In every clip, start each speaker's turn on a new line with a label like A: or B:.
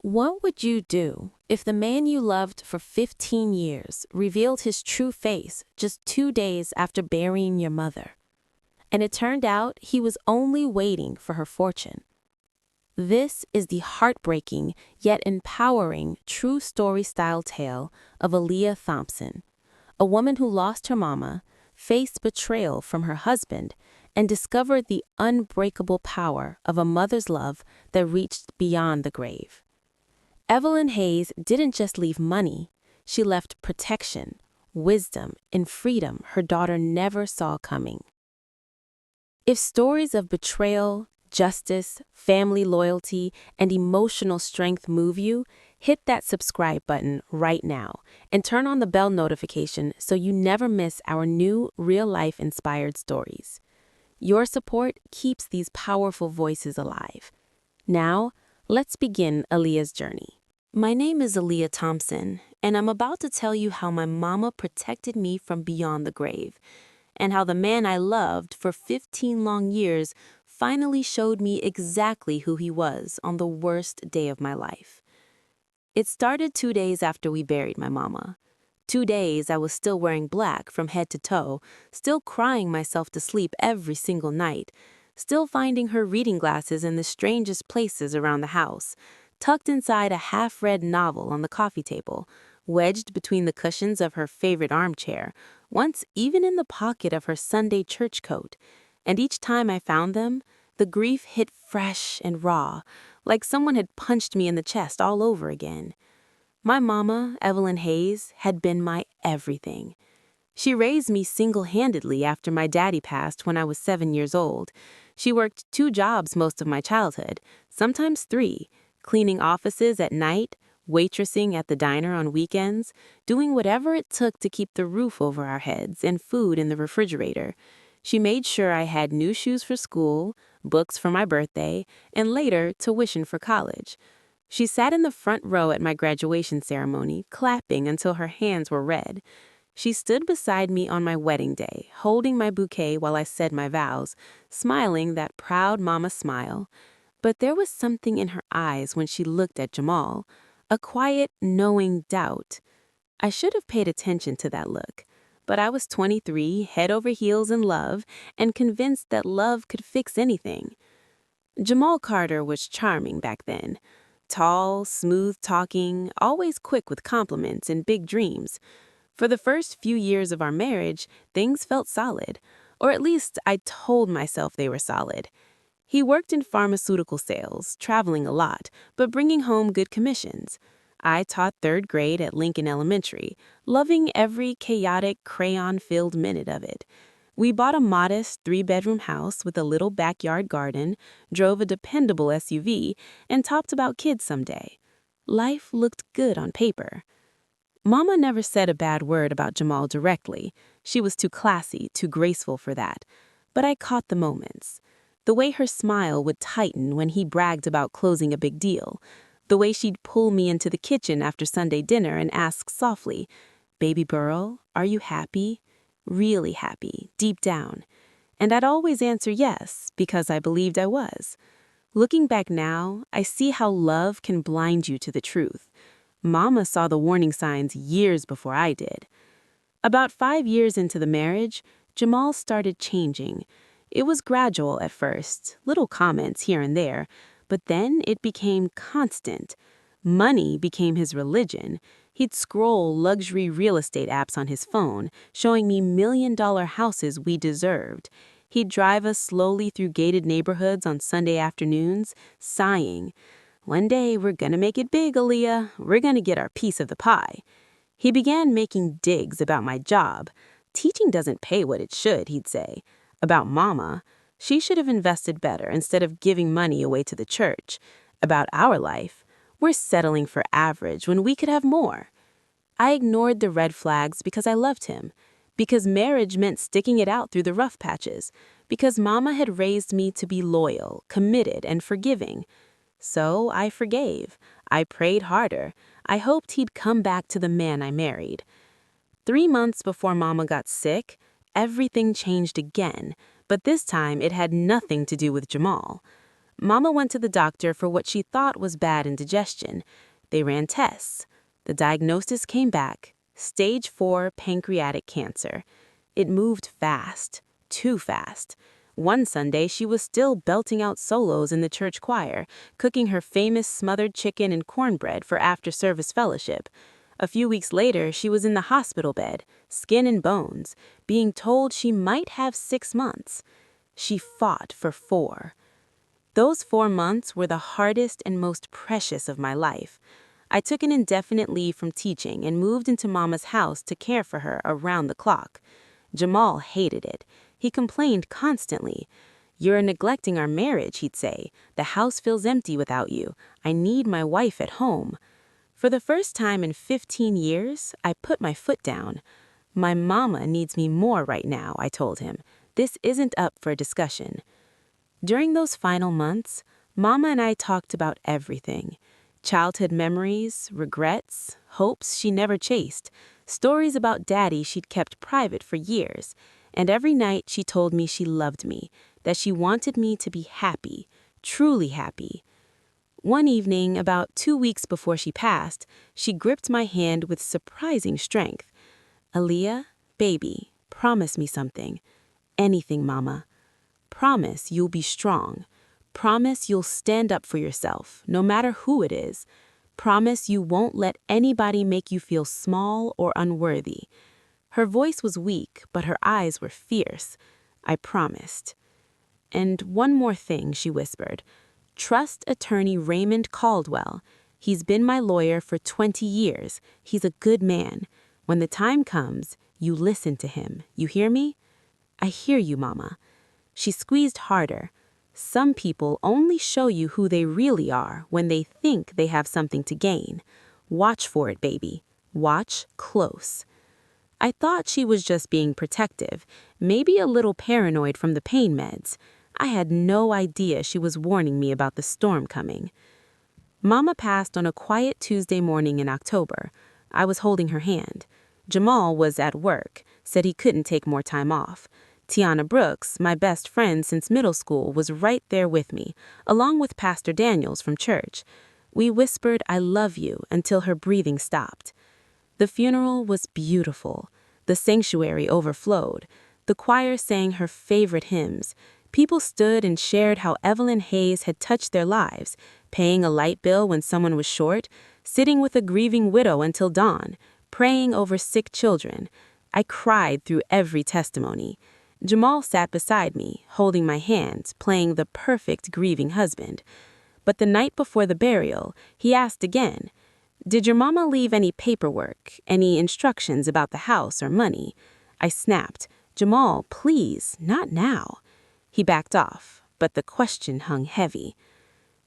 A: What would you do if the man you loved for 15 years revealed his true face just 2 days after burying your mother? And it turned out he was only waiting for her fortune. This is the heartbreaking yet empowering true story style tale of Aaliyah Thompson, a woman who lost her mama, faced betrayal from her husband, and discovered the unbreakable power of a mother's love that reached beyond the grave. Evelyn Hayes didn't just leave money, she left protection, wisdom, and freedom her daughter never saw coming. If stories of betrayal, justice, family loyalty, and emotional strength move you, hit that subscribe button right now and turn on the bell notification so you never miss our new real-life inspired stories. Your support keeps these powerful voices alive. Now, let's begin Aaliyah's journey. My name is Aaliyah Thompson, and I'm about to tell you how my mama protected me from beyond the grave, and how the man I loved for 15 long years finally showed me exactly who he was on the worst day of my life. It started 2 days after we buried my mama. 2 days I was still wearing black from head to toe, still crying myself to sleep every single night, still finding her reading glasses in the strangest places around the house, tucked inside a half-read novel on the coffee table, wedged between the cushions of her favorite armchair, once even in the pocket of her Sunday church coat. And each time I found them, the grief hit fresh and raw, like someone had punched me in the chest all over again. My mama, Evelyn Hayes, had been my everything. She raised me single-handedly after my daddy passed when I was 7 years old. She worked 2 jobs most of my childhood, sometimes 3, cleaning offices at night, waitressing at the diner on weekends, doing whatever it took to keep the roof over our heads and food in the refrigerator. She made sure I had new shoes for school, books for my birthday, and later tuition for college. She sat in the front row at my graduation ceremony, clapping until her hands were red. She stood beside me on my wedding day, holding my bouquet while I said my vows, smiling that proud mama smile. But there was something in her eyes when she looked at Jamal, a quiet, knowing doubt. I should have paid attention to that look, but I was 23, head over heels in love, and convinced that love could fix anything. Jamal Carter was charming back then. Tall, smooth-talking, always quick with compliments and big dreams. For the first few years of our marriage, things felt solid, or at least I told myself they were solid. He worked in pharmaceutical sales, traveling a lot, but bringing home good commissions. I taught 3rd grade at Lincoln Elementary, loving every chaotic, crayon-filled minute of it. We bought a modest 3-bedroom house with a little backyard garden, drove a dependable SUV, and talked about kids someday. Life looked good on paper. Mama never said a bad word about Jamal directly. She was too classy, too graceful for that. But I caught the moments. The way her smile would tighten when he bragged about closing a big deal. The way she'd pull me into the kitchen after Sunday dinner and ask softly, "Baby girl, are you happy?" Really happy, deep down. And I'd always answer yes, because I believed I was. Looking back now, I see how love can blind you to the truth. Mama saw the warning signs years before I did. About 5 years into the marriage, Jamal started changing. It was gradual at first, little comments here and there, but then it became constant. Money became his religion. He'd scroll luxury real estate apps on his phone, showing me million-dollar houses we deserved. He'd drive us slowly through gated neighborhoods on Sunday afternoons, sighing, "One day we're gonna make it big, Aaliyah. We're gonna get our piece of the pie." He began making digs about my job. "Teaching doesn't pay what it should," he'd say. About Mama, "She should have invested better instead of giving money away to the church." About our life, "We're settling for average when we could have more." I ignored the red flags because I loved him, because marriage meant sticking it out through the rough patches, because Mama had raised me to be loyal, committed, and forgiving. So I forgave. I prayed harder. I hoped he'd come back to the man I married. 3 months before Mama got sick, everything changed again, but this time it had nothing to do with Jamal. Mama went to the doctor for what she thought was bad indigestion. They ran tests. The diagnosis came back: stage 4 pancreatic cancer. It moved fast, too fast. One Sunday, she was still belting out solos in the church choir, cooking her famous smothered chicken and cornbread for after-service fellowship. A few weeks later, she was in the hospital bed, skin and bones, being told she might have 6 months. She fought for 4. Those 4 months were the hardest and most precious of my life. I took an indefinite leave from teaching and moved into Mama's house to care for her around the clock. Jamal hated it. He complained constantly. "You're neglecting our marriage," he'd say. "The house feels empty without you. I need my wife at home." For the first time in 15 years, I put my foot down. "My mama needs me more right now," I told him. "This isn't up for discussion." During those final months, Mama and I talked about everything. Childhood memories, regrets, hopes she never chased, stories about Daddy she'd kept private for years. And every night she told me she loved me, that she wanted me to be happy, truly happy. One evening, about 2 weeks before she passed, she gripped my hand with surprising strength. "Aaliyah, baby, promise me something." "Anything, Mama." "Promise you'll be strong. Promise you'll stand up for yourself, no matter who it is. Promise you won't let anybody make you feel small or unworthy." Her voice was weak, but her eyes were fierce. I promised. "And one more thing," she whispered. "Trust attorney Raymond Caldwell. He's been my lawyer for 20 years. He's a good man. When the time comes, you listen to him. You hear me?" "I hear you, Mama." She squeezed harder. "Some people only show you who they really are when they think they have something to gain. Watch for it, baby. Watch close." I thought she was just being protective, maybe a little paranoid from the pain meds. I had no idea she was warning me about the storm coming. Mama passed on a quiet Tuesday morning in October. I was holding her hand. Jamal was at work, said he couldn't take more time off. Tiana Brooks, my best friend since middle school, was right there with me, along with Pastor Daniels from church. We whispered, "I love you," until her breathing stopped. The funeral was beautiful. The sanctuary overflowed. The choir sang her favorite hymns. People stood and shared how Evelyn Hayes had touched their lives, paying a light bill when someone was short, sitting with a grieving widow until dawn, praying over sick children. I cried through every testimony. Jamal sat beside me, holding my hand, playing the perfect grieving husband. But the night before the burial, he asked again, "Did your mama leave any paperwork, any instructions about the house or money?" I snapped, "Jamal, please, not now." He backed off, but the question hung heavy.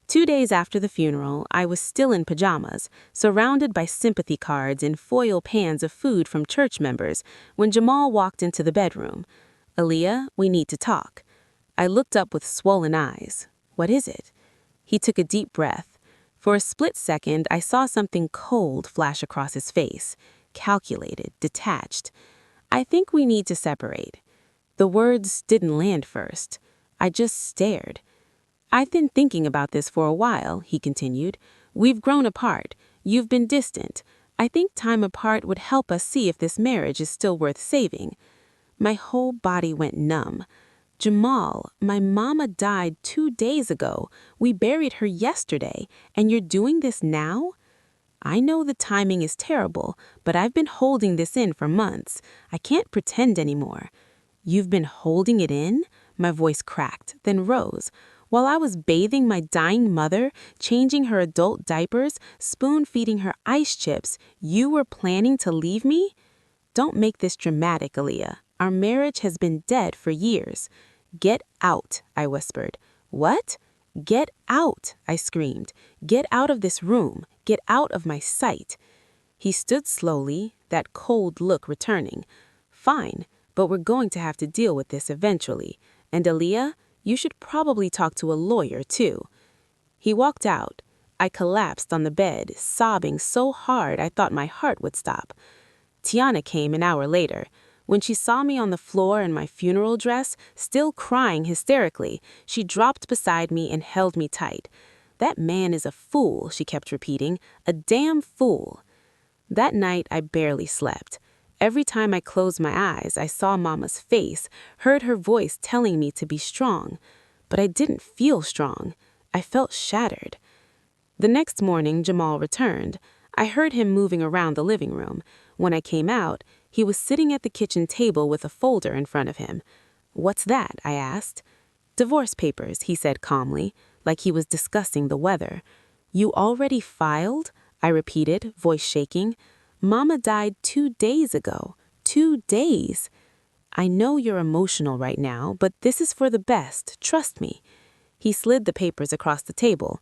A: 2 days after the funeral, I was still in pajamas, surrounded by sympathy cards and foil pans of food from church members, when Jamal walked into the bedroom. "Aaliyah, we need to talk." I looked up with swollen eyes. "What is it?" He took a deep breath. For a split second, I saw something cold flash across his face, calculated, detached. "I think we need to separate." The words didn't land first. I just stared. "I've been thinking about this for a while," he continued. "We've grown apart. You've been distant. I think time apart would help us see if this marriage is still worth saving." My whole body went numb. "Jamal, my mama died 2 days ago. We buried her yesterday, and you're doing this now?" "I know the timing is terrible, but I've been holding this in for months. I can't pretend anymore." "You've been holding it in?" My voice cracked, then rose. "While I was bathing my dying mother, changing her adult diapers, spoon-feeding her ice chips, you were planning to leave me?" "Don't make this dramatic, Aaliyah. Our marriage has been dead for years." "Get out," I whispered. "What?" "Get out," I screamed. "Get out of this room. Get out of my sight." He stood slowly, that cold look returning. "Fine, but we're going to have to deal with this eventually. And Aaliyah, you should probably talk to a lawyer too." He walked out. I collapsed on the bed, sobbing so hard I thought my heart would stop. Tiana came an hour later.
B: When she saw me on the floor in my funeral dress, still crying hysterically, she dropped beside me and held me tight. "That man is a fool," she kept repeating, "a damn fool." That night, I barely slept. Every time I closed my eyes, I saw Mama's face, heard her voice telling me to be strong. But I didn't feel strong. I felt shattered. The next morning, Jamal returned. I heard him moving around the living room. When I came out, he was sitting at the kitchen table with a folder in front of him. "What's that?" I asked. "Divorce papers," he said calmly, like he was discussing the weather. "You already filed?" I repeated, voice shaking. "Mama died 2 days ago. 2 days. I know you're emotional right now, but this is for the best. Trust me." He slid the papers across the table.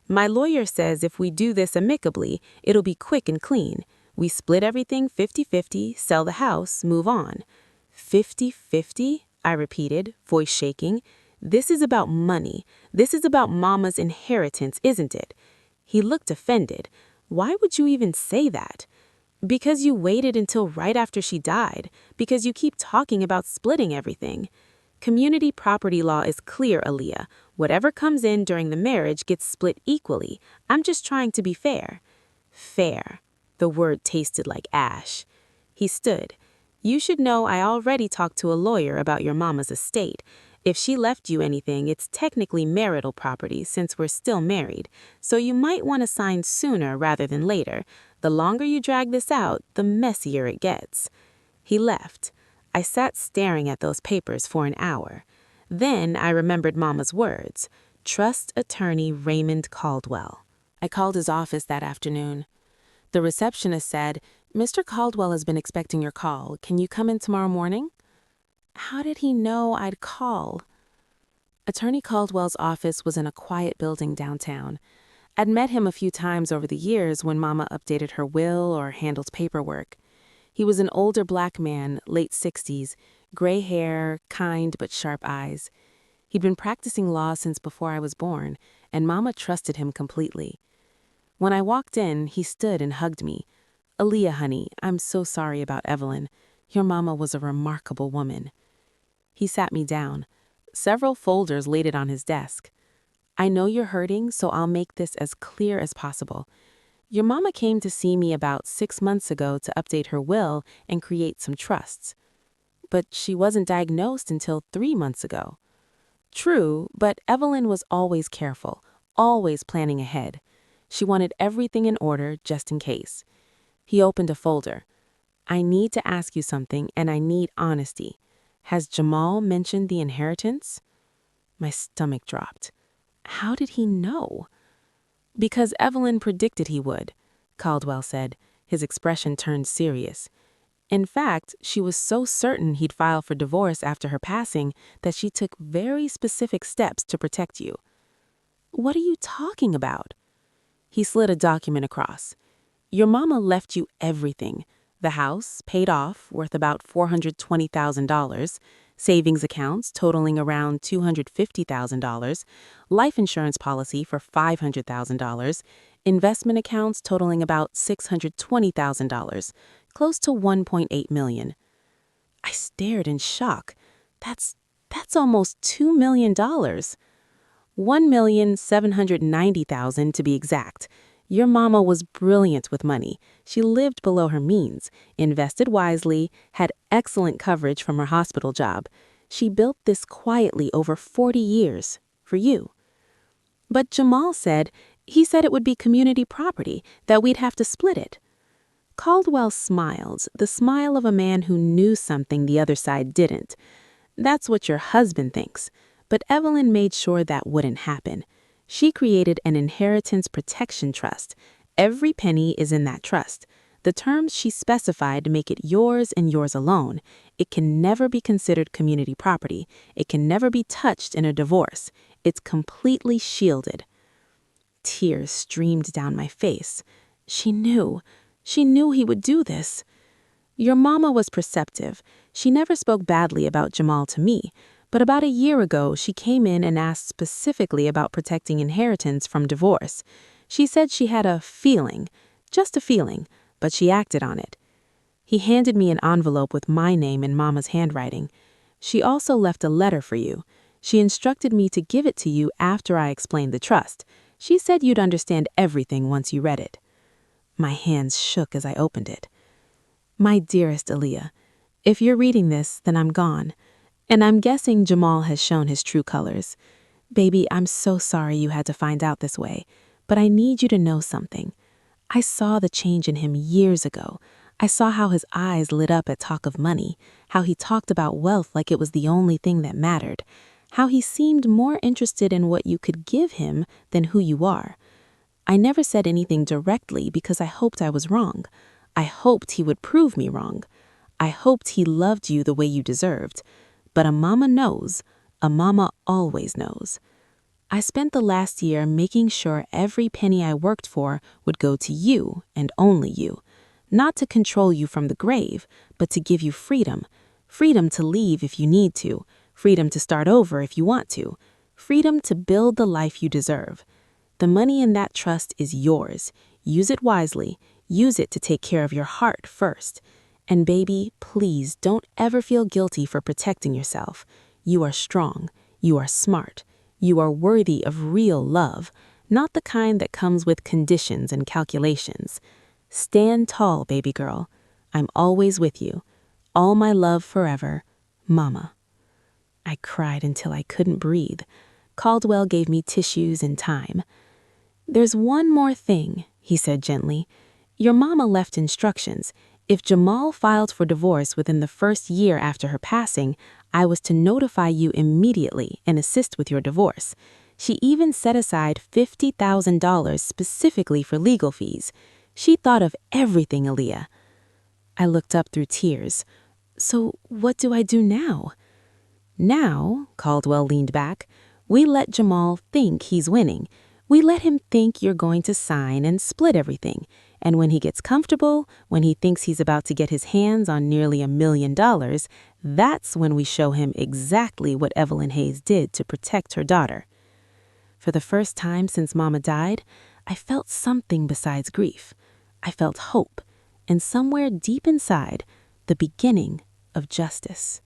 B: "My lawyer says if we do this amicably, it'll be quick and clean. We split everything 50-50, sell the house, move on." 50-50? I repeated, voice shaking. "This is about money. This is about Mama's inheritance, isn't it?" He looked offended. "Why would you even say that?" "Because you waited until right after she died. Because you keep talking about splitting everything. Community property law is clear, Aaliyah. Whatever comes in during the marriage gets split equally. I'm just trying to be fair." Fair. The word tasted like ash. He stood. "You should know I already talked to a lawyer about your Mama's estate. If she left you anything, it's technically marital property since we're still married, so you might want to sign sooner rather than later. The longer you drag this out, the messier it gets." He left. I sat staring at those papers for an hour. Then I remembered Mama's words. Trust attorney Raymond Caldwell. I called his office that afternoon. The receptionist said, "Mr. Caldwell has been expecting your call. Can you come in tomorrow morning?" How did he know I'd call? Attorney Caldwell's office was in a quiet building downtown. I'd met him a few times over the years when Mama updated her will or handled paperwork. He was an older black man, late 60s, gray hair, kind but sharp eyes. He'd been practicing law since before I was born, and Mama trusted him completely. When I walked in, he stood and hugged me. "Aaliyah, honey, I'm so sorry about Evelyn. Your Mama was a remarkable woman." He sat me down. Several folders laid it on his desk. "I know you're hurting, so I'll make this as clear as possible. Your Mama came to see me about 6 months ago to update her will and create some trusts. But she wasn't diagnosed until 3 months ago." True, but Evelyn was always careful, always planning ahead. She wanted everything in order just in case. He opened a folder. "I need to ask you something, and I need honesty. Has Jamal mentioned the inheritance?" My stomach dropped. How did he know? "Because Evelyn predicted he would," Caldwell said. His expression turned serious. "In fact, she was so certain he'd file for divorce after her passing that she took very specific steps to protect you." "What are you talking about?" He slid a document across. "Your Mama left you everything. The house, paid off, worth about $420,000, savings accounts totaling around $250,000, life insurance policy for $500,000, investment accounts totaling about $620,000, close to $1.8 million. I stared in shock. That's almost $2 million. $1,790,000 to be exact. Your Mama was brilliant with money. She lived below her means, invested wisely, had excellent coverage from her hospital job. She built this quietly over 40 years, for you." "But Jamal said it would be community property, that we'd have to split it." Caldwell smiled, the smile of a man who knew something the other side didn't. "That's what your husband thinks. But Evelyn made sure that wouldn't happen. She created an inheritance protection trust. Every penny is in that trust. The terms she specified make it yours and yours alone. It can never be considered community property. It can never be touched in a divorce. It's completely shielded." Tears streamed down my face. She knew he would do this. "Your Mama was perceptive. She never spoke badly about Jamal to me. But about a year ago, she came in and asked specifically about protecting inheritance from divorce. She said she had a feeling, just a feeling, but she acted on it." He handed me an envelope with my name in Mama's handwriting. She also left a letter for you. She instructed me to give it to you after I explained the trust. She said you'd understand everything once you read it. My hands shook as I opened it. My dearest Aaliyah, if you're reading this, then I'm gone. And I'm guessing Jamal has shown his true colors. Baby, I'm so sorry you had to find out this way, but I need you to know something. I saw the change in him years ago. I saw how his eyes lit up at talk of money, how he talked about wealth like it was the only thing that mattered, how he seemed more interested in what you could give him than who you are. I never said anything directly because I hoped I was wrong. I hoped he would prove me wrong. I hoped he loved you the way you deserved. But a mama knows. A mama always knows. I spent the last year making sure every penny I worked for would go to you and only you. Not to control you from the grave, but to give you freedom. Freedom to leave if you need to. Freedom to start over if you want to. Freedom to build the life you deserve. The money in that trust is yours. Use it wisely. Use it to take care of your heart first. And baby, please don't ever feel guilty for protecting yourself. You are strong. You are smart. You are worthy of real love, not the kind that comes with conditions and calculations. Stand tall, baby girl. I'm always with you. All my love forever, Mama. I cried until I couldn't breathe. Caldwell gave me tissues and time. There's one more thing, he said gently. Your mama left instructions. If Jamal filed for divorce within the first year after her passing, I was to notify you immediately and assist with your divorce. She even set aside $50,000 specifically for legal fees. She thought of everything, Aaliyah. I looked up through tears. So what do I do now? Now, Caldwell leaned back, we let Jamal think he's winning. We let him think you're going to sign and split everything. And when he gets comfortable, when he thinks he's about to get his hands on nearly $1 million, that's when we show him exactly what Evelyn Hayes did to protect her daughter. For the first time since Mama died, I felt something besides grief. I felt hope, and somewhere deep inside, the beginning of justice.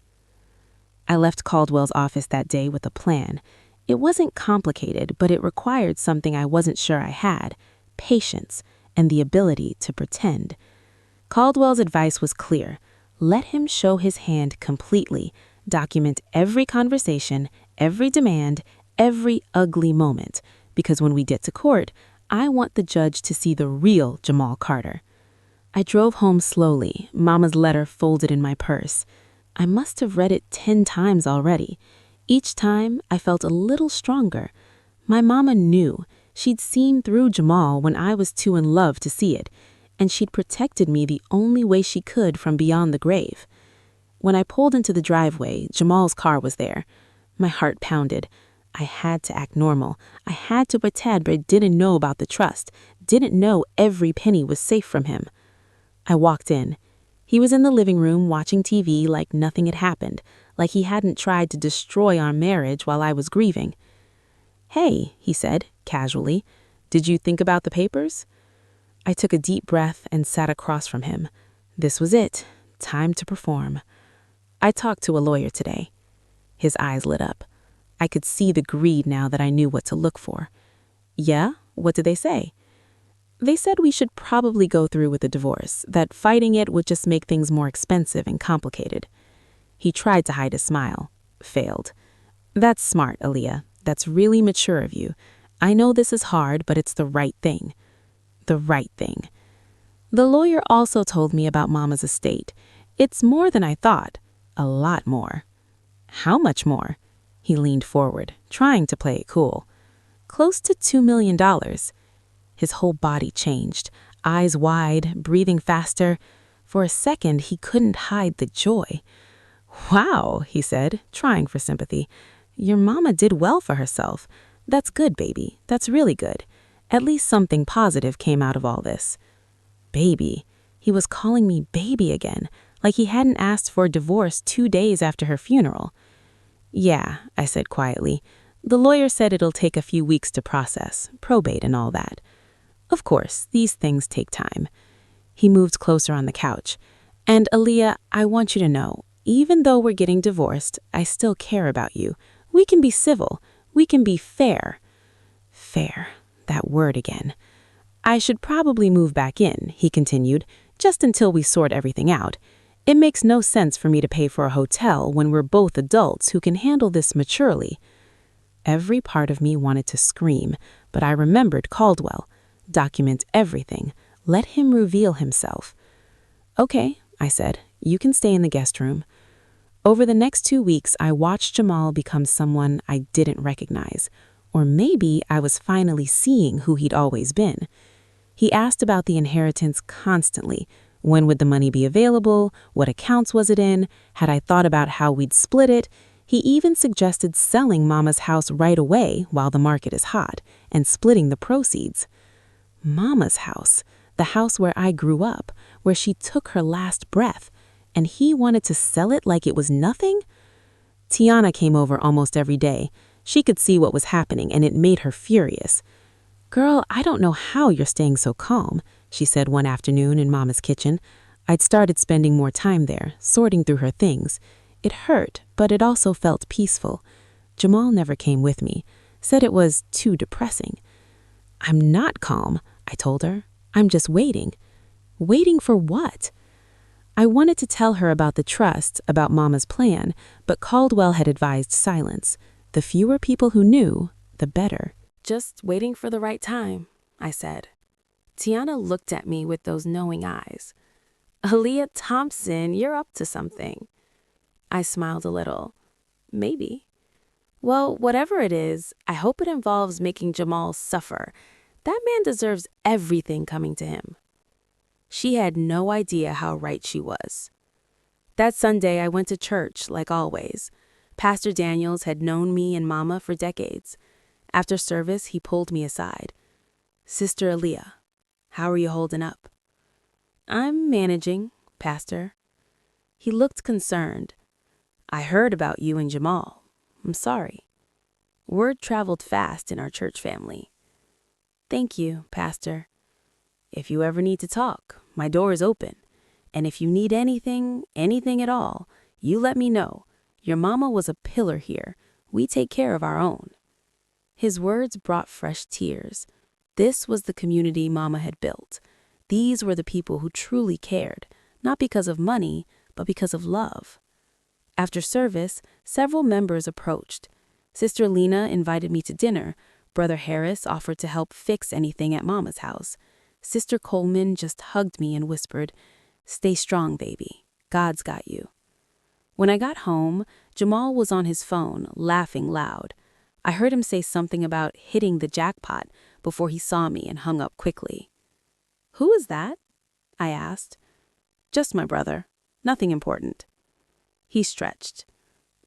B: I left Caldwell's office that day with a plan. It wasn't complicated, but it required something I wasn't sure I had: patience and the ability to pretend. Caldwell's advice was clear. Let him show his hand completely. Document every conversation, every demand, every ugly moment. Because when we get to court, I want the judge to see the real Jamal Carter. I drove home slowly, Mama's letter folded in my purse. I must have read it 10 times already. Each time, I felt a little stronger. My mama knew. She'd seen through Jamal when I was too in love to see it, and she'd protected me the only way she could from beyond the grave. When I pulled into the driveway, Jamal's car was there. My heart pounded. I had to act normal. I had to pretend I didn't know about the trust, didn't know every penny was safe from him. I walked in. He was in the living room watching TV like nothing had happened, like he hadn't tried to destroy our marriage while I was grieving. "Hey," he said, casually, "did you think about the papers?" I took a deep breath and sat across from him. This was it. Time to perform. I talked to a lawyer today. His eyes lit up. I could see the greed now that I knew what to look for. Yeah? What did they say? They said we should probably go through with the divorce, that fighting it would just make things more expensive and complicated. He tried to hide a smile. Failed. That's smart, Aaliyah. That's really mature of you. I know this is hard, but it's the right thing. The right thing. The lawyer also told me about Mama's estate. It's more than I thought. A lot more. How much more? He leaned forward, trying to play it cool. Close to $2 million. His whole body changed, eyes wide, breathing faster. For a second, he couldn't hide the joy. Wow, he said, trying for sympathy. Your mama did well for herself. That's good, baby. That's really good. At least something positive came out of all this. Baby. He was calling me baby again, like he hadn't asked for a divorce 2 days after her funeral. Yeah, I said quietly. The lawyer said it'll take a few weeks to process, probate and all that. Of course, these things take time. He moved closer on the couch. And Aaliyah, I want you to know, even though we're getting divorced, I still care about you. We can be civil. We can be fair. Fair. That word again. I should probably move back in, he continued, just until we sort everything out. It makes no sense for me to pay for a hotel when we're both adults who can handle this maturely. Every part of me wanted to scream, but I remembered Caldwell. Document everything. Let him reveal himself. Okay, I said, you can stay in the guest room. Over the next 2 weeks, I watched Jamal become someone I didn't recognize. Or maybe I was finally seeing who he'd always been. He asked about the inheritance constantly. When would the money be available? What accounts was it in? Had I thought about how we'd split it? He even suggested selling Mama's house right away while the market is hot and splitting the proceeds. Mama's house, the house where I grew up, where she took her last breath, and he wanted to sell it like it was nothing? Tiana came over almost every day. She could see what was happening, and it made her furious. Girl, I don't know how you're staying so calm, she said one afternoon in Mama's kitchen. I'd started spending more time there, sorting through her things. It hurt, but it also felt peaceful. Jamal never came with me, said it was too depressing. I'm not calm, I told her. I'm just waiting. Waiting for what? I wanted to tell her about the trust, about Mama's plan, but Caldwell had advised silence. The fewer people who knew, the better.
A: Just waiting for the right time, I said. Tiana looked at me with those knowing eyes. Aaliyah Thompson, you're up to something. I smiled a little. Maybe. Well, whatever it is, I hope it involves making Jamal suffer. That man deserves everything coming to him. She had no idea how right she was. That Sunday, I went to church, like always. Pastor Daniels had known me and Mama for decades. After service, he pulled me aside. Sister Aaliyah, how are you holding up? I'm managing, Pastor. He looked concerned. I heard about you and Jamal. I'm sorry. Word traveled fast in our church family. Thank you, Pastor. If you ever need to talk, my door is open. And if you need anything at all, you let me know. Your mama was a pillar here. We take care of our own. His words brought fresh tears. This was the community Mama had built. These were the people who truly cared, not because of money, but because of love. After service, several members approached. Sister Lena invited me to dinner. Brother Harris offered to help fix anything at Mama's house. Sister Coleman just hugged me and whispered, "Stay strong, baby. God's got you." When I got home, Jamal was on his phone, laughing loud. I heard him say something about hitting the jackpot before he saw me and hung up quickly. "Who is that?" I asked. "Just my brother. Nothing important." He stretched.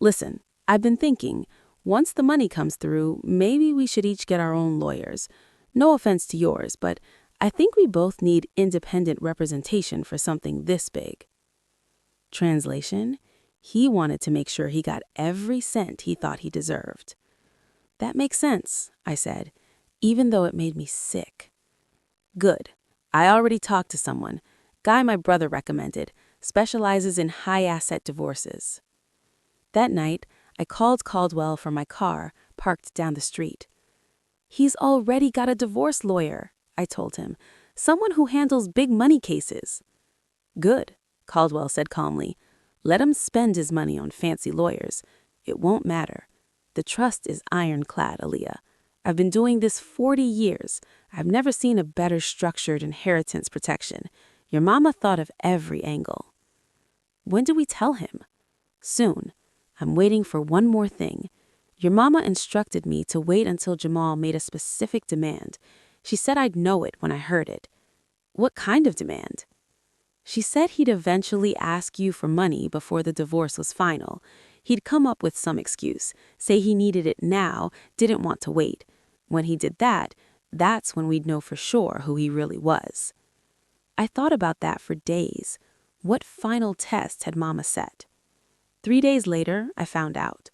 A: "Listen, I've been thinking, once the money comes through, maybe we should each get our own lawyers. No offense to yours, but I think we both need independent representation for something this big." Translation: he wanted to make sure he got every cent he thought he deserved. "That makes sense," I said, even though it made me sick. "Good. I already talked to someone. Guy my brother recommended. Specializes in high-asset divorces." That night, I called Caldwell from my car, parked down the street. "He's already got a divorce lawyer," I told him. "Someone who handles big money cases." "Good," Caldwell said calmly. "Let him spend his money on fancy lawyers. It won't matter. The trust is ironclad, Aaliyah. I've been doing this 40 years. I've never seen a better structured inheritance protection. Your mama thought of every angle." "When do we tell him?" "Soon. I'm waiting for one more thing. Your mama instructed me to wait until Jamal made a specific demand. She said I'd know it when I heard it." "What kind of demand?" "She said he'd eventually ask you for money before the divorce was final. He'd come up with some excuse, say he needed it now, didn't want to wait. When he did that, that's when we'd know for sure who he really was." I thought about that for days. What final test had Mama set? 3 days later, I found out.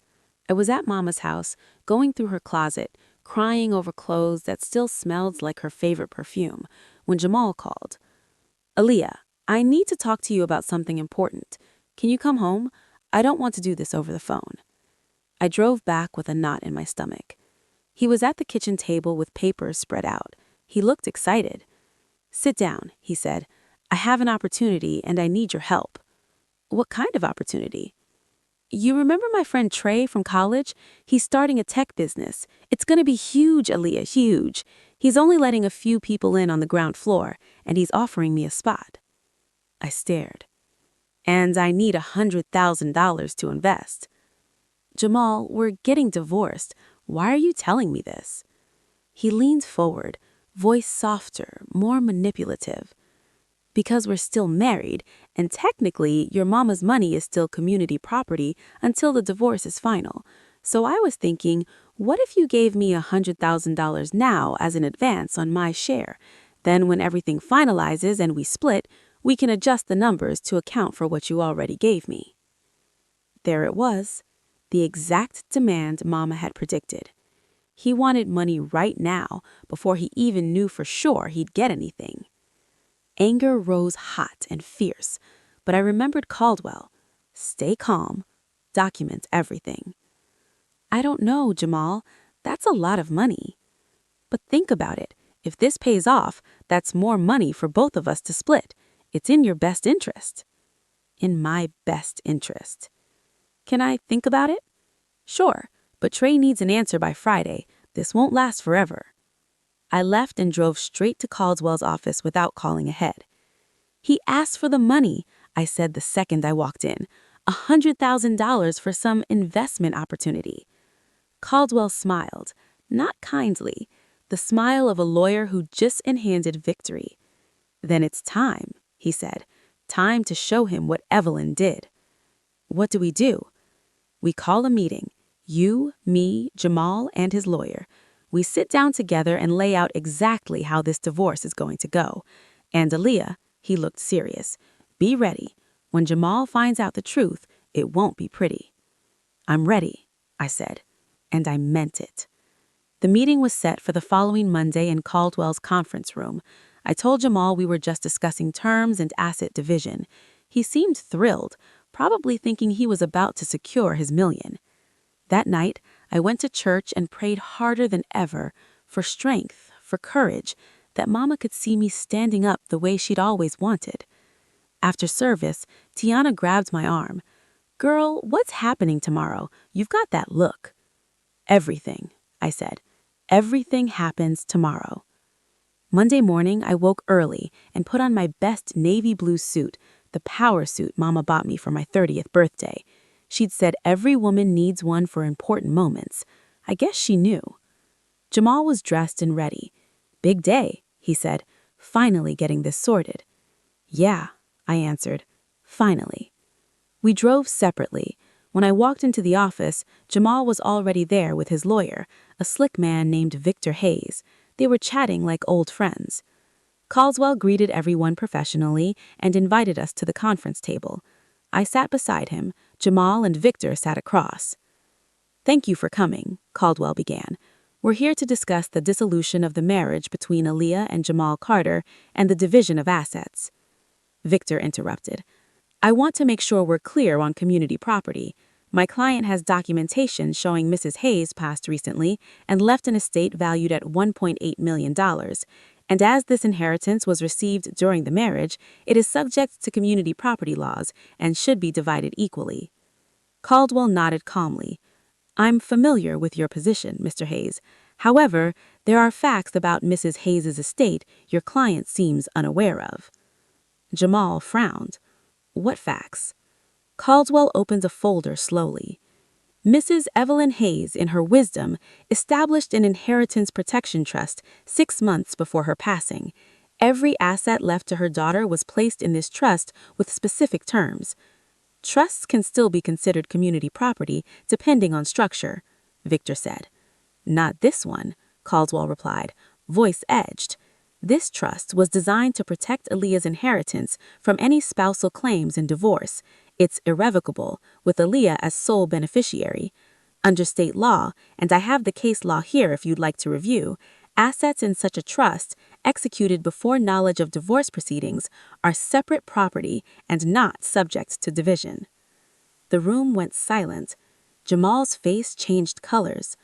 A: I was at Mama's house, going through her closet, crying over clothes that still smelled like her favorite perfume, when Jamal called. "Aaliyah,
B: I need to talk to you about something important. Can you come home? I don't want to do this over the phone. I drove back with a knot in my stomach. He was at the kitchen table with papers spread out. He looked excited. Sit down, he said. I have an opportunity and I need your help. What kind of opportunity? You remember my friend Trey from college? He's starting a tech business. It's going to be huge, Aaliyah, huge. He's only letting a few people in on the ground floor, and he's offering me a spot. I stared. And I need $100,000 to invest. Jamal, we're getting divorced. Why are you telling me this? He leaned forward, voice softer, more manipulative. Because we're still married, and technically your mama's money is still community property until the divorce is final. So I was thinking, what if you gave me $100,000 now as an advance on my share? Then when everything finalizes and we split, we can adjust the numbers to account for what you already gave me. There it was, the exact demand Mama had predicted. He wanted money right now before he even knew for sure he'd get anything. Anger rose hot and fierce, but I remembered Caldwell. Stay calm. Document everything. I don't know, Jamal. That's a lot of money. But think about it. If this pays off, that's more money for both of us to split. It's in your best interest. In my best interest. Can I think about it? Sure, but Trey needs an answer by Friday. This won't last forever. I left and drove straight to Caldwell's office without calling ahead. He asked for the money, I said the second I walked in. $100,000 for some investment opportunity. Caldwell smiled, not kindly, the smile of a lawyer who just handed victory. Then it's time, he said. Time to show him what Evelyn did. What do? We call a meeting. You, me, Jamal, and his lawyer. We sit down together and lay out exactly how this divorce is going to go. And Aaliyah, he looked serious. Be ready. When Jamal finds out the truth, it won't be pretty. I'm ready, I said. And I meant it. The meeting was set for the following Monday in Caldwell's conference room. I told Jamal we were just discussing terms and asset division. He seemed thrilled, probably thinking he was about to secure his million. That night, I went to church and prayed harder than ever for strength, for courage, that Mama could see me standing up the way she'd always wanted. After service, Tiana grabbed my arm. Girl, what's happening tomorrow? You've got that look. Everything, I said. Everything happens tomorrow. Monday morning, I woke early and put on my best navy blue suit, the power suit Mama bought me for my 30th birthday. She'd said every woman needs one for important moments. I guess she knew. Jamal was dressed and ready. Big day, he said, finally getting this sorted. Yeah, I answered, finally. We drove separately. When I walked into the office, Jamal was already there with his lawyer, a slick man named Victor Hayes. They were chatting like old friends. Caldwell greeted everyone professionally and invited us to the conference table. I sat beside him. Jamal and Victor sat across. Thank you for coming, Caldwell began. We're here to discuss the dissolution of the marriage between Aaliyah and Jamal Carter and the division of assets. Victor interrupted. I want to make sure we're clear on community property. My client has documentation showing Mrs. Hayes passed recently and left an estate valued at $1.8 million. And as this inheritance was received during the marriage, it is subject to community property laws and should be divided equally. Caldwell nodded calmly. I'm familiar with your position, Mr. Hayes. However, there are facts about Mrs. Hayes' estate your client seems unaware of. Jamal frowned. What facts? Caldwell opened a folder slowly. Mrs. Evelyn Hayes, in her wisdom, established an inheritance protection trust 6 months before her passing. Every asset left to her daughter was placed in this trust with specific terms. Trusts can still be considered community property, depending on structure, Victor said. Not this one, Caldwell replied, voice edged. This trust was designed to protect Aaliyah's inheritance from any spousal claims in divorce. It's irrevocable, with Aaliyah as sole beneficiary. Under state law, and I have the case law here if you'd like to review, Assets in such a trust, executed before knowledge of divorce proceedings, are separate property and not subject to division. The room went silent. Jamal's face changed colors.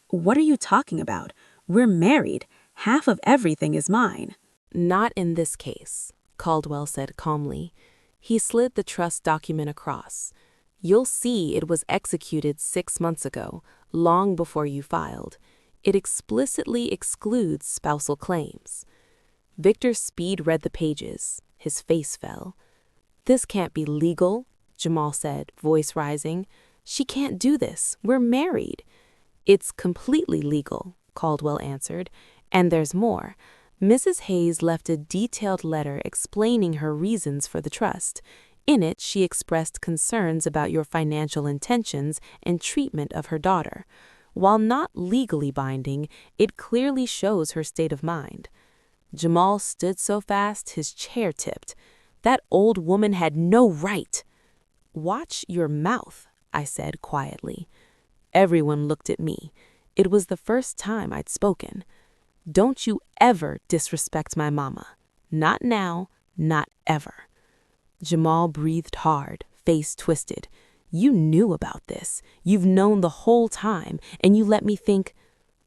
B: What are you talking about? We're married. Half of everything is mine.
A: Not in this case, Caldwell said calmly. He slid the trust document across. You'll see it was executed 6 months ago, long before you filed. It explicitly excludes spousal claims. Victor Speed read the pages. His face fell. This can't be legal, Jamal said, voice rising. She can't do this. We're married. It's completely legal, Caldwell answered. And there's more. Mrs. Hayes left a detailed letter explaining her reasons for the trust. In it, she expressed concerns about your financial intentions and treatment of her daughter. While not legally binding, it clearly shows her state of mind. Jamal stood so fast his chair tipped. That old woman had no right. Watch your mouth, I said quietly. Everyone looked at me. It was the first time I'd spoken. Don't you ever disrespect my mama. Not now, not ever. Jamal breathed hard, face twisted. You knew about this. You've known the whole time, and you let me think.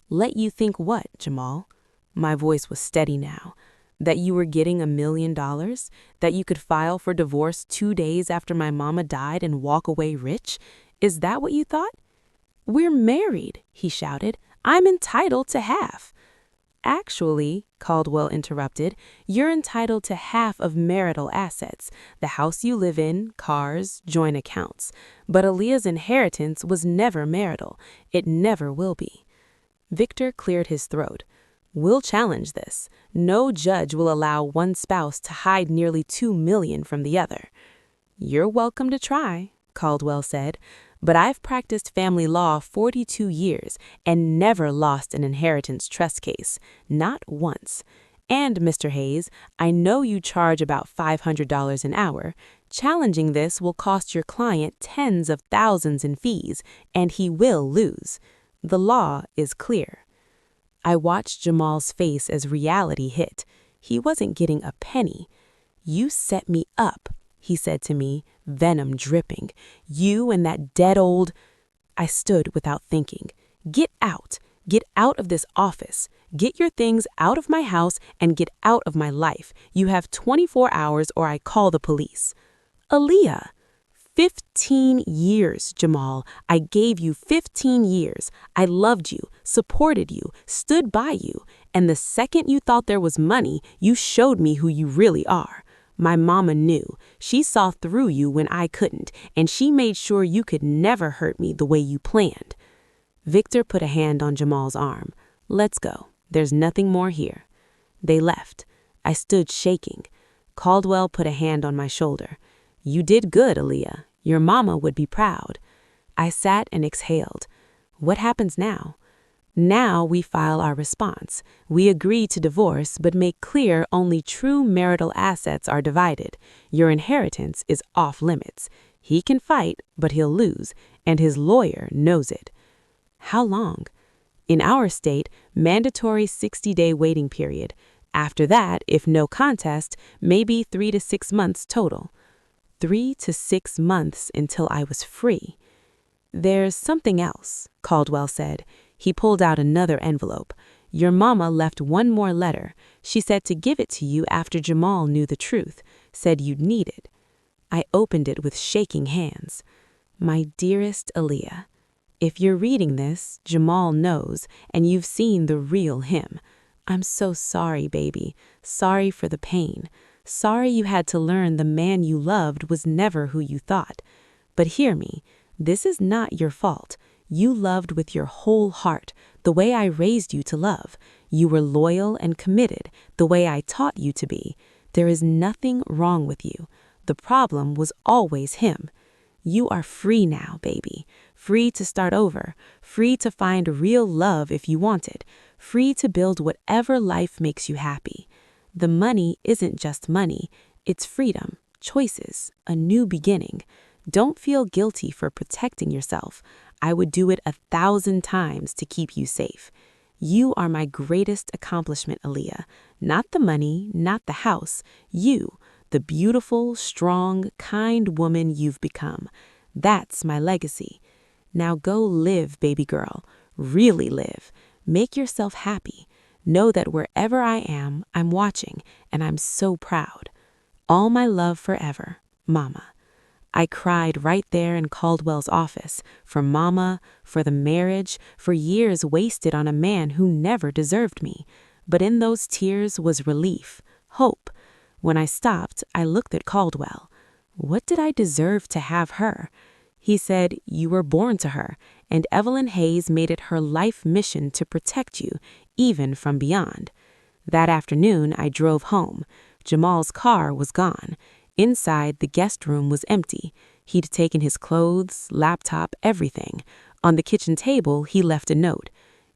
A: Let you think what, Jamal? My voice was steady now. That you were getting $1 million? That you could file for divorce 2 days after my mama died and walk away rich? Is that what you thought? We're married, he shouted. I'm entitled to half. Actually, Caldwell interrupted, you're entitled to half of marital assets, the house you live in, cars, joint accounts. But Aaliyah's inheritance was never marital. It never will be. Victor cleared his throat. We'll challenge this. No judge will allow one spouse to hide nearly $2 million from the other. You're welcome to try, Caldwell said. But I've practiced family law 42 years and never lost an inheritance trust case, not once. And, Mr. Hayes, I know you charge about $500 an hour. Challenging this will cost your client tens of thousands in fees, and he will lose. The law is clear. I watched Jamal's face as reality hit. He wasn't getting a penny. You set me up, he said to me, venom dripping. You and that dead old... I stood without thinking. Get out. Get out of this office. Get your things out of my house and get out of my life. You have 24 hours or I call the police. Aaliyah. 15 years, Jamal. I gave you 15 years. I loved you, supported you, stood by you. And the second you thought there was money, you showed me who you really are. My mama knew. She saw through you when I couldn't, and she made sure you could never hurt me the way you planned. Victor put a hand on Jamal's arm. Let's go. There's nothing more here. They left. I stood shaking. Caldwell put a hand on my shoulder. You did good, Aaliyah. Your mama would be proud. I sat and exhaled. What happens now? Now we file our response. We agree to divorce, but make clear only true marital assets are divided. Your inheritance is off limits. He can fight, but he'll lose, and his lawyer knows it. How long? In our state, mandatory 60-day waiting period. After that, if no contest, maybe 3 to 6 months total. 3 to 6 months until I was free. There's something else, Caldwell said. He pulled out another envelope. Your mama left one more letter. She said to give it to you after Jamal knew the truth, said you'd need it. I opened it with shaking hands. My dearest Aaliyah, if you're reading this, Jamal knows, and you've seen the real him. I'm so sorry, baby. Sorry for the pain. Sorry you had to learn the man you loved was never who you thought. But hear me, this is not your fault. You loved with your whole heart, the way I raised you to love. You were loyal and committed, the way I taught you to be. There is nothing wrong with you. The problem was always him. You are free now, baby. Free to start over. Free to find real love if you want it. Free to build whatever life makes you happy. The money isn't just money. It's freedom, choices, a new beginning. Don't feel guilty for protecting yourself. I would do it 1,000 times to keep you safe.
B: You are my greatest accomplishment, Aaliyah. Not the money, not the house. You, the beautiful, strong, kind woman you've become. That's my legacy. Now go live, baby girl. Really live. Make yourself happy. Know that wherever I am, I'm watching, and I'm so proud. All my love forever, Mama. I cried right there in Caldwell's office, for Mama, for the marriage, for years wasted on a man who never deserved me. But in those tears was relief, hope. When I stopped, I looked at Caldwell. What did I deserve to have her? He said, "You were born to her, and Evelyn Hayes made it her life mission to protect you, even from beyond." That afternoon, I drove home. Jamal's car was gone. Inside, the guest room was empty. He'd taken his clothes, laptop, everything. On the kitchen table, he left a note.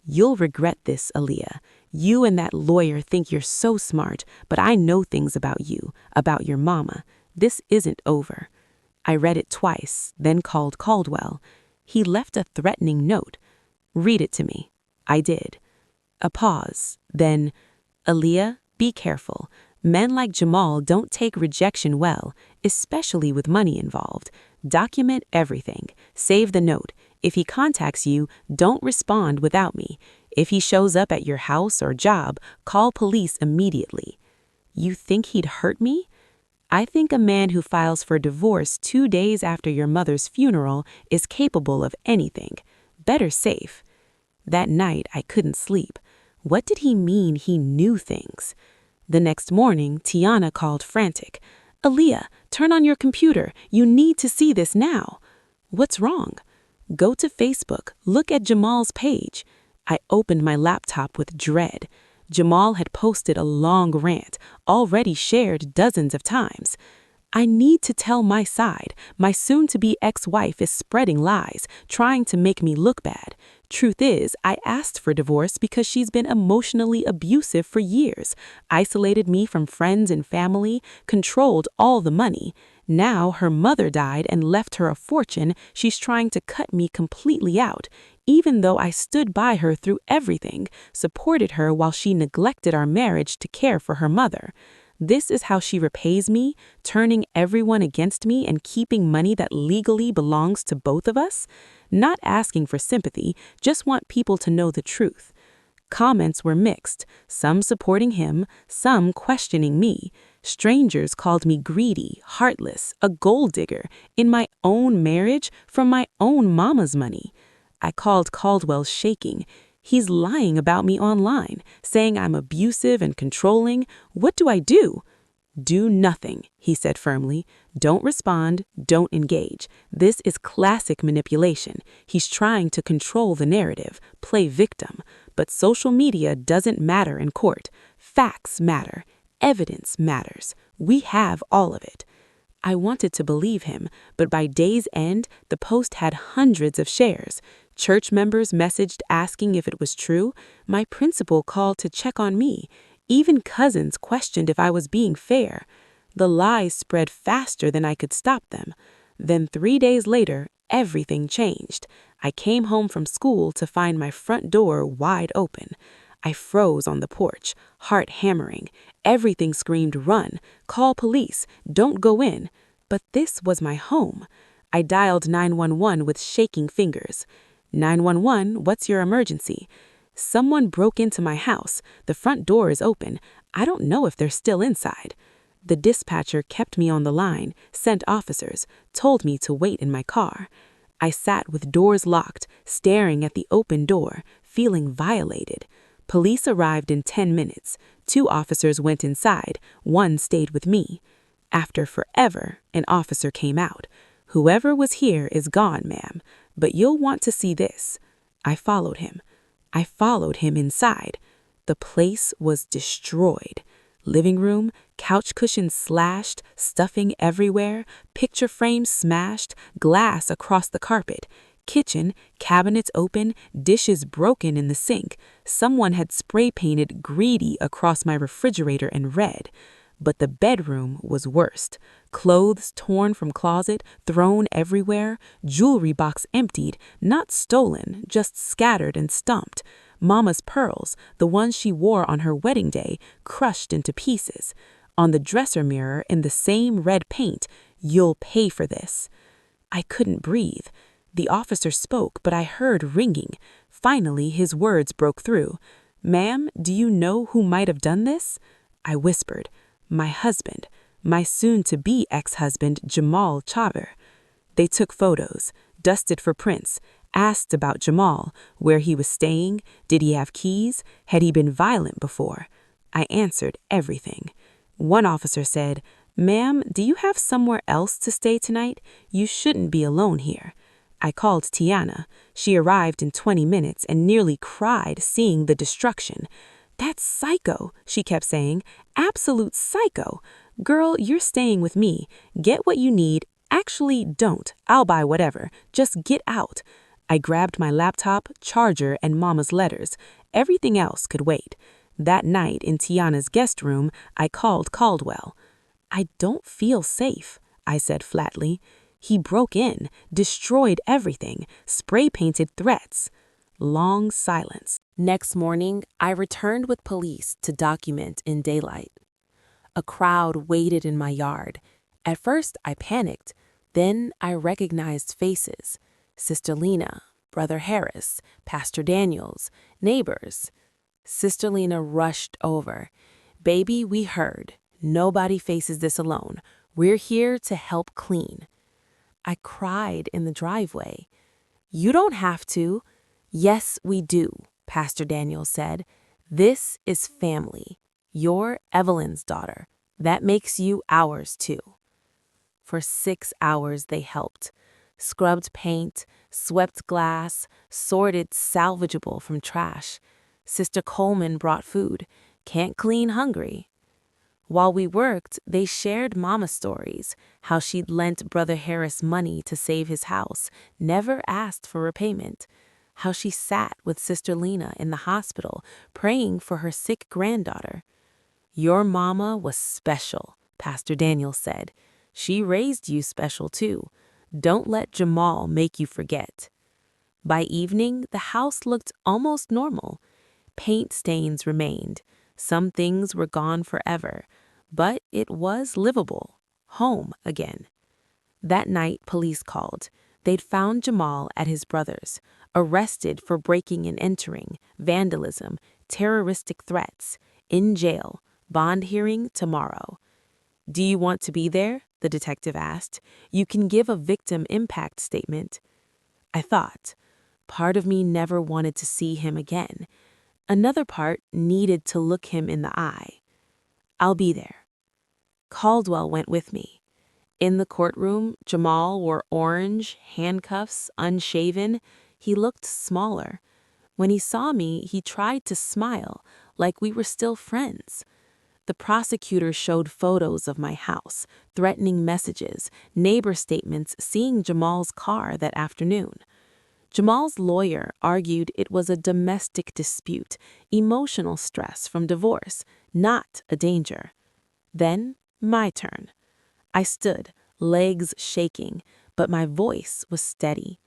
B: "You'll regret this, Aaliyah. You and that lawyer think you're so smart, but I know things about you, about your mama. This isn't over." I read it twice, then called Caldwell. He left a threatening note. "Read it to me." I did. A pause, then, "Aaliyah, be careful. Men like Jamal don't take rejection well, especially with money involved. Document everything. Save the note. If he contacts you, don't respond without me. If he shows up at your house or job, call police immediately." You think he'd hurt me? I think a man who files for divorce 2 days after your mother's funeral is capable of anything. Better safe. That night, I couldn't sleep. What did he mean he knew things? The next morning, Tiana called frantic. "Aaliyah, turn on your computer. You need to see this now." "What's wrong?" "Go to Facebook. Look at Jamal's page." I opened my laptop with dread. Jamal had posted a long rant, already shared dozens of times. I need to tell my side. My soon-to-be ex-wife is spreading lies, trying to make me look bad. Truth is, I asked for divorce because she's been emotionally abusive for years, isolated me from friends and family, controlled all the money. Now her mother died and left her a fortune. She's trying to cut me completely out, even though I stood by her through everything, supported her while she neglected our marriage to care for her mother. This is how she repays me, turning everyone against me and keeping money that legally belongs to both of us? Not asking for sympathy, just want people to know the truth. Comments were mixed, some supporting him, some questioning me. Strangers called me greedy, heartless, a gold digger, in my own marriage, from my own mama's money. I called Caldwell shaking. He's lying about me online, saying I'm abusive and controlling. What do I do? "Do nothing," he said firmly. "Don't respond, don't engage. This is classic manipulation. He's trying to control the narrative, play victim. But social media doesn't matter in court. Facts matter. Evidence matters. We have all of it." I wanted to believe him, but by day's end, the post had hundreds of shares. Church members messaged asking if it was true. My principal called to check on me. Even cousins questioned if I was being fair. The lies spread faster than I could stop them. Then 3 days later, everything changed. I came home from school to find my front door wide open. I froze on the porch, heart hammering. Everything screamed, "Run, call police, don't go in." But this was my home. I dialed 911 with shaking fingers. 911, what's your emergency? Someone broke into my house. The front door is open. I don't know if they're still inside. The dispatcher kept me on the line, sent officers, told me to wait in my car. I sat with doors locked, staring at the open door, feeling violated. Police arrived in 10 minutes. 2 officers went inside. 1 stayed with me. After forever, an officer came out. "Whoever was here is gone, ma'am, but you'll want to see this." I followed him. I followed him inside. The place was destroyed. Living room, couch cushions slashed, stuffing everywhere, picture frames smashed, glass across the carpet. Kitchen, cabinets open, dishes broken in the sink. Someone had spray painted "greedy" across my refrigerator in red. But the bedroom was worst. Clothes torn from closet, thrown everywhere, jewelry box emptied, not stolen, just scattered and stumped. Mama's pearls, the ones she wore on her wedding day, crushed into pieces. On the dresser mirror in the same red paint, "You'll pay for this." I couldn't breathe. The officer spoke, but I heard ringing. Finally, his words broke through. "Ma'am, do you know who might have done this?" I whispered. "My husband. My soon-to-be ex-husband, Jamal Chaver." They took photos, dusted for prints, asked about Jamal, where he was staying, did he have keys, had he been violent before. I answered everything. One officer said, "Ma'am, do you have somewhere else to stay tonight? You shouldn't be alone here." I called Tiana. She arrived in 20 minutes and nearly cried seeing the destruction. "That's psycho," she kept saying. "Absolute psycho. Girl, you're staying with me. Get what you need. Actually, don't. I'll buy whatever. Just get out." I grabbed my laptop, charger, and Mama's letters. Everything else could wait. That night in Tiana's guest room, I called Caldwell. "I don't feel safe," I said flatly. "He broke in, destroyed everything, spray-painted threats." Long silence. Next morning, I returned with police to document in daylight. A crowd waited in my yard. At first, I panicked. Then I recognized faces. Sister Lena, Brother Harris, Pastor Daniels, neighbors. Sister Lena rushed over. "Baby, we heard. Nobody faces this alone. We're here to help clean." I cried in the driveway. "You don't have to." "Yes, we do," Pastor Daniels said. "This is family. You're Evelyn's daughter. That makes you ours, too." For 6 hours they helped. Scrubbed paint, swept glass, sorted salvageable from trash. Sister Coleman brought food. Can't clean hungry. While we worked, they shared Mama stories, how she'd lent Brother Harris money to save his house, never asked for repayment. How she sat with Sister Lena in the hospital, praying for her sick granddaughter. "Your mama was special," Pastor Daniel said. "She raised you special too. Don't let Jamal make you forget." By evening, the house looked almost normal. Paint stains remained. Some things were gone forever, but it was livable, home again. That night, police called. They'd found Jamal at his brother's, arrested for breaking and entering, vandalism, terroristic threats, in jail, bond hearing tomorrow. "Do you want to be there?" the detective asked. "You can give a victim impact statement." I thought. Part of me never wanted to see him again. Another part needed to look him in the eye. "I'll be there." Caldwell went with me. In the courtroom, Jamal wore orange, handcuffs, unshaven. He looked smaller. When he saw me, he tried to smile, like we were still friends. The prosecutor showed photos of my house, threatening messages, neighbor statements seeing Jamal's car that afternoon. Jamal's lawyer argued it was a domestic dispute, emotional stress from divorce, not a danger. Then, my turn. I stood, legs shaking, but my voice was steady.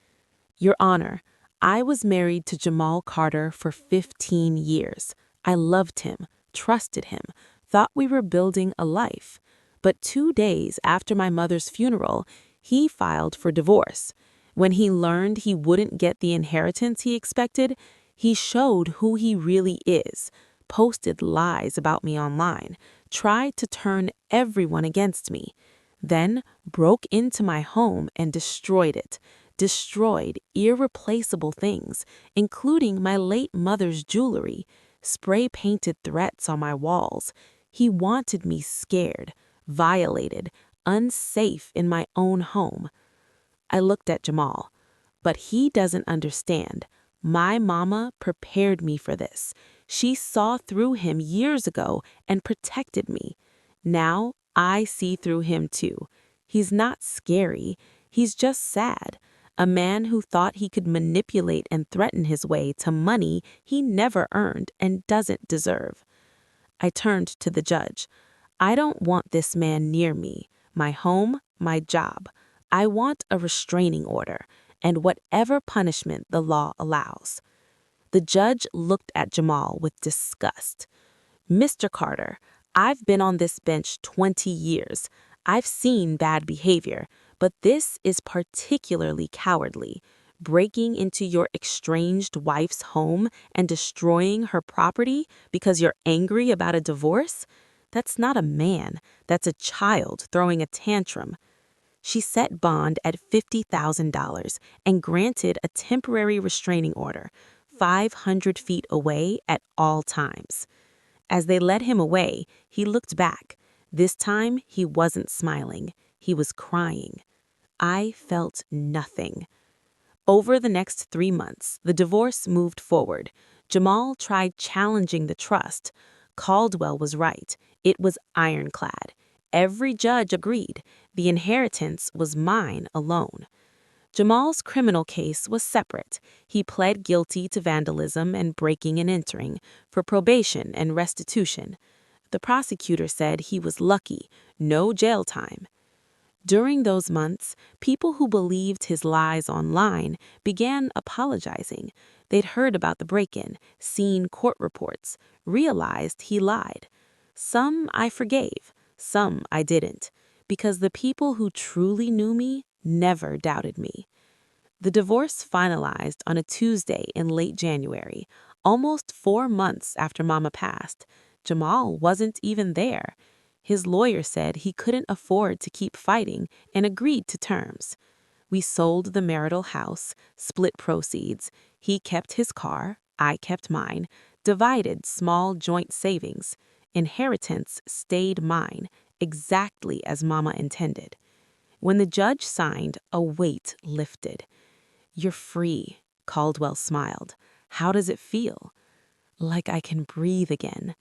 B: "Your Honor, I was married to Jamal Carter for 15 years. I loved him, trusted him, thought we were building a life. But 2 days after my mother's funeral, he filed for divorce. When he learned he wouldn't get the inheritance he expected, he showed who he really is, posted lies about me online, tried to turn everyone against me, then broke into my home and destroyed it, destroyed irreplaceable things, including my late mother's jewelry, spray-painted threats on my walls. He wanted me scared, violated, unsafe in my own home." I looked at Jamal. "But he doesn't understand. My mama prepared me for this. She saw through him years ago and protected me. Now I see through him too. He's not scary. He's just sad. A man who thought he could manipulate and threaten his way to money he never earned and doesn't deserve." I turned to the judge. "I don't want this man near me, my home, my job. I want a restraining order, and whatever punishment the law allows." The judge looked at Jamal with disgust. "Mr. Carter, I've been on this bench 20 years. I've seen bad behavior, but this is particularly cowardly. Breaking into your estranged wife's home and destroying her property because you're angry about a divorce? That's not a man. That's a child throwing a tantrum." She set bond at $50,000 and granted a temporary restraining order, 500 feet away at all times. As they led him away, he looked back. This time, he wasn't smiling. He was crying. I felt nothing. Over the next 3 months, the divorce moved forward. Jamal tried challenging the trust. Caldwell was right. It was ironclad. Every judge agreed. The inheritance was mine alone. Jamal's criminal case was separate. He pled guilty to vandalism and breaking and entering for probation and restitution. The prosecutor said he was lucky, no jail time. During those months, people who believed his lies online began apologizing. They'd heard about the break-in, seen court reports, realized he lied. Some I forgave, some I didn't, because the people who truly knew me never doubted me. The divorce finalized on a Tuesday in late January, almost 4 months after Mama passed. Jamal wasn't even there. His lawyer said he couldn't afford to keep fighting and agreed to terms. We sold the marital house, split proceeds. He kept his car, I kept mine, divided small joint savings. Inheritance stayed mine, exactly as Mama intended. When the judge signed, a weight lifted. "You're free," Caldwell smiled. "How does it feel?" "Like I can breathe again."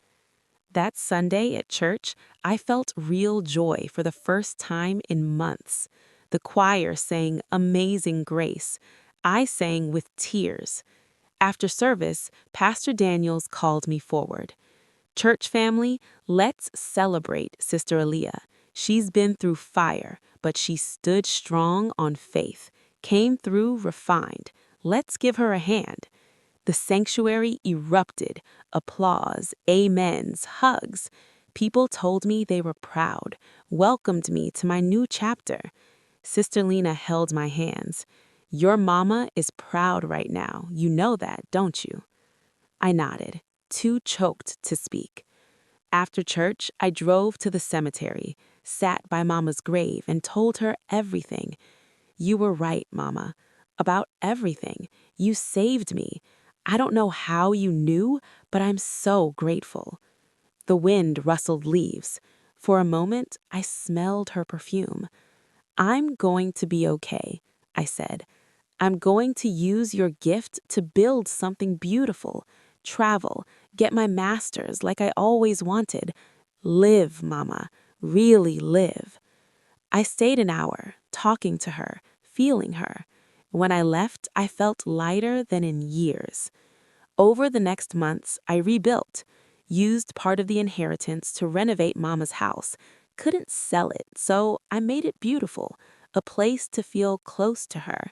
B: That Sunday at church, I felt real joy for the first time in months. The choir sang Amazing Grace. I sang with tears. After service, Pastor Daniels called me forward. "Church family, let's celebrate Sister Aaliyah. She's been through fire, but she stood strong on faith, came through refined. Let's give her a hand." The sanctuary erupted. Applause, amens, hugs. People told me they were proud, welcomed me to my new chapter. Sister Lena held my hands. "Your mama is proud right now. You know that, don't you?" I nodded, too choked to speak. After church, I drove to the cemetery, sat by Mama's grave, and told her everything. "You were right, Mama. About everything. You saved me. I don't know how you knew, but I'm so grateful." The wind rustled leaves. For a moment, I smelled her perfume. "I'm going to be okay," I said. "I'm going to use your gift to build something beautiful, travel, get my master's like I always wanted. Live, Mama, really live." I stayed an hour, talking to her, feeling her. When I left, I felt lighter than in years. Over the next months, I rebuilt, used part of the inheritance to renovate Mama's house. Couldn't sell it, so I made it beautiful, a place to feel close to her.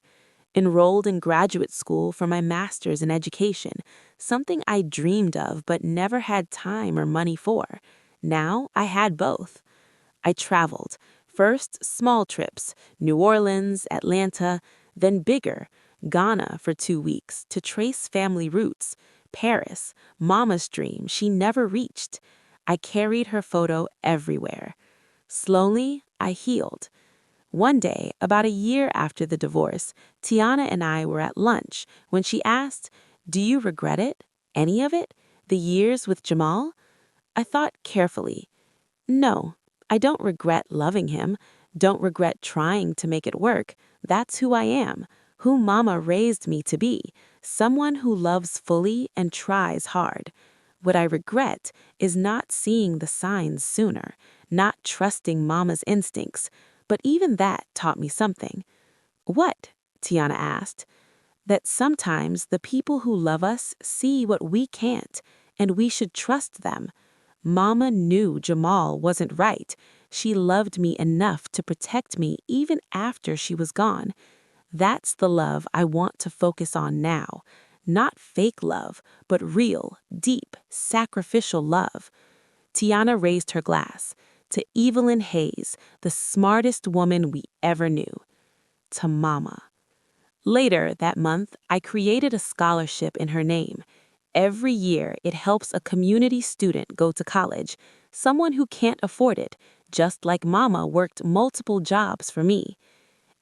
B: Enrolled in graduate school for my master's in education, something I dreamed of but never had time or money for. Now I had both. I traveled, first small trips, New Orleans, Atlanta, then bigger, Ghana for 2 weeks to trace family roots, Paris, Mama's dream she never reached. I carried her photo everywhere. Slowly, I healed. One day, about a year after the divorce, Tiana and I were at lunch when she asked, "Do you regret it? Any of it? The years with Jamal?" I thought carefully. No, I don't regret loving him, don't regret trying to make it work. That's who I am, who Mama raised me to be, someone who loves fully and tries hard. What I regret is not seeing the signs sooner, not trusting Mama's instincts, but even that taught me something. "What?" Tiana asked. "That sometimes the people who love us see what we can't, and we should trust them. Mama knew Jamal wasn't right. She loved me enough to protect me even after she was gone. That's the love I want to focus on now, Not fake love, but real, deep, sacrificial love. Tiana raised her glass. To Evelyn Hayes, the smartest woman we ever knew. To Mama. Later that month, I created a scholarship in her name. Every year, it helps a community student go to college, someone who can't afford it, just like Mama worked multiple jobs for me.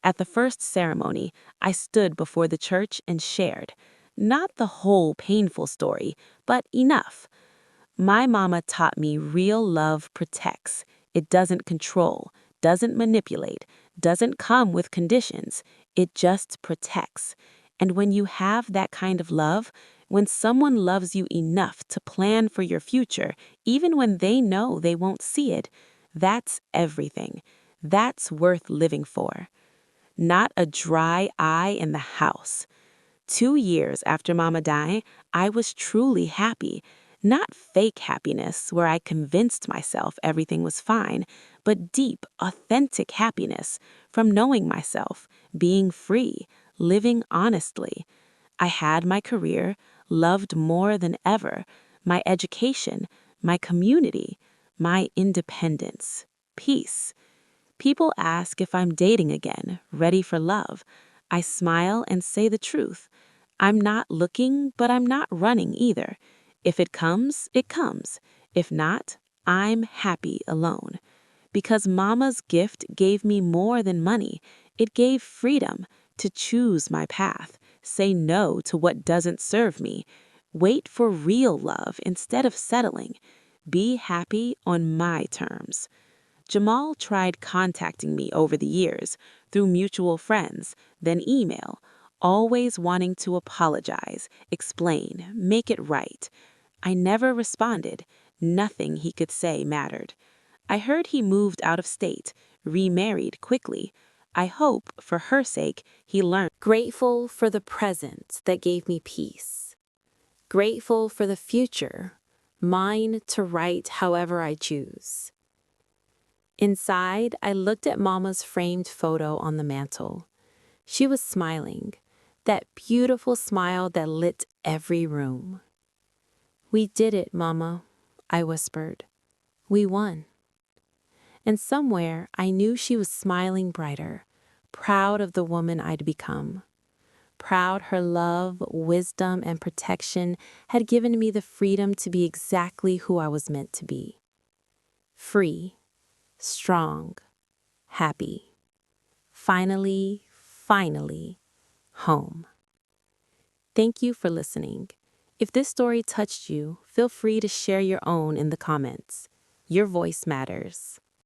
B: At the first ceremony, I stood before the church and shared. Not the whole painful story, but enough. My mama taught me real love protects. It doesn't control, doesn't manipulate, doesn't come with conditions. It just protects. And when you have that kind of love, when someone loves you enough to plan for your future, even when they know they won't see it, that's everything. That's worth living for. Not a dry eye in the house. 2 years after Mama died, I was truly happy. Not fake happiness where I convinced myself everything was fine, but deep, authentic happiness from knowing myself, being free, living honestly. I had my career, loved more than ever, my education, my community, my independence, peace. People ask if I'm dating again, ready for love. I smile and say the truth. I'm not looking, but I'm not running either. If it comes, it comes. If not, I'm happy alone. Because Mama's gift gave me more than money. It gave freedom to choose my path, say no to what doesn't serve me, wait for real love instead of settling, be happy on my terms. Jamal tried contacting me over the years, through mutual friends, then email, always wanting to apologize, explain, make it right. I never responded. Nothing he could say mattered. I heard he moved out of state, remarried quickly. I hope, for her sake, he learned.
A: Grateful for the present that gave me peace. Grateful for the future, mine to write however I choose. Inside, I looked at Mama's framed photo on the mantle. She was smiling, that beautiful smile that lit every room. "We did it, Mama," I whispered. "We won." And somewhere I knew she was smiling brighter, proud of the woman I'd become. Proud her love, wisdom, and protection had given me the freedom to be exactly who I was meant to be. Free, strong, happy. Finally, home. Thank you for listening. If this story touched you, feel free to share your own in the comments. Your voice matters.